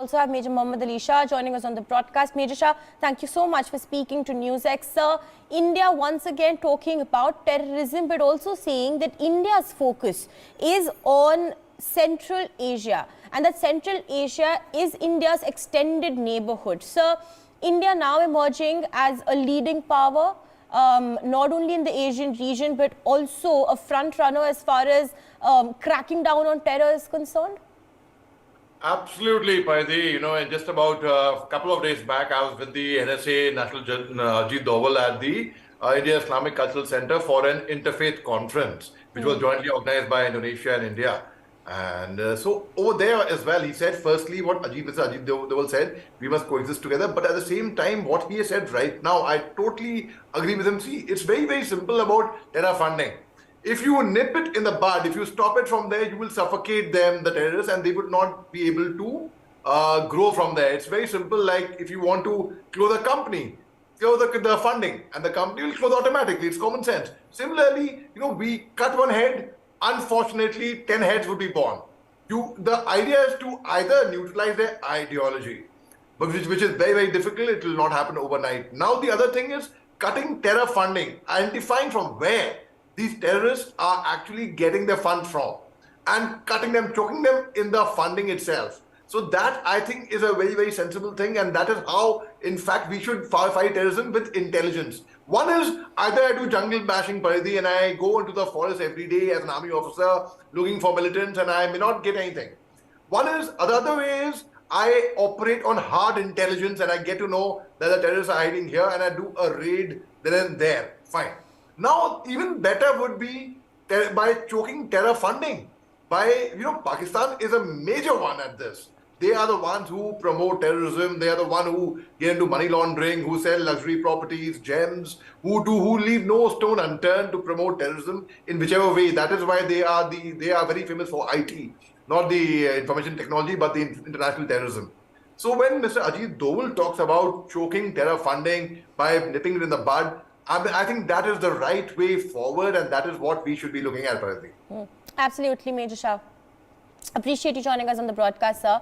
Also have Major Mohd Ali Shah joining us on the broadcast. Major Shah, thank you so much for speaking to NewsX. Sir, India once again talking about terrorism, but also saying that India's focus is on Central Asia, and that Central Asia is India's extended neighborhood. Sir, India now emerging as a leading power, not only in the Asian region, but also a front runner as far as cracking down on terror is concerned? Absolutely, Paidhi. And just about a couple of days back, I was with the NSA National Ajit Doval at the India Islamic Cultural Center for an interfaith conference, which was jointly organized by Indonesia and India. And so over there as well, he said, firstly, what Mr. Ajit Doval said, we must coexist together. But at the same time, what he has said right now, I totally agree with him. See, it's very, very simple about terror funding. If you nip it in the bud, if you stop it from there, you will suffocate them, the terrorists, and they would not be able to grow from there. It's very simple. Like if you want to close a company, close the funding, and the company will close automatically. It's common sense. Similarly, we cut one head, unfortunately, 10 heads would be born. The idea is to either neutralize their ideology, but which is very, very difficult. It will not happen overnight. Now, the other thing is cutting terror funding, identifying from where these terrorists are actually getting their funds from and cutting them, choking them in the funding itself. So that, I think, is a very, very sensible thing. And that is how, in fact, we should fight terrorism with intelligence. One is either I do jungle bashing, Paridhi, and I go into the forest every day as an army officer looking for militants and I may not get anything. The other way is I operate on hard intelligence and I get to know that the terrorists are hiding here and I do a raid then and there. Fine. Now, even better would be by choking terror funding. Pakistan is a major one at this. They are the ones who promote terrorism. They are the ones who get into money laundering, who sell luxury properties, gems, who leave no stone unturned to promote terrorism in whichever way. That is why they are very famous for IT, not the information technology, but the international terrorism. So when Mr. Ajit Doval talks about choking terror funding by nipping it in the bud, I think that is the right way forward, and that is what we should be looking at, Paridhi. Absolutely, Major Shah. Appreciate you joining us on the broadcast, sir.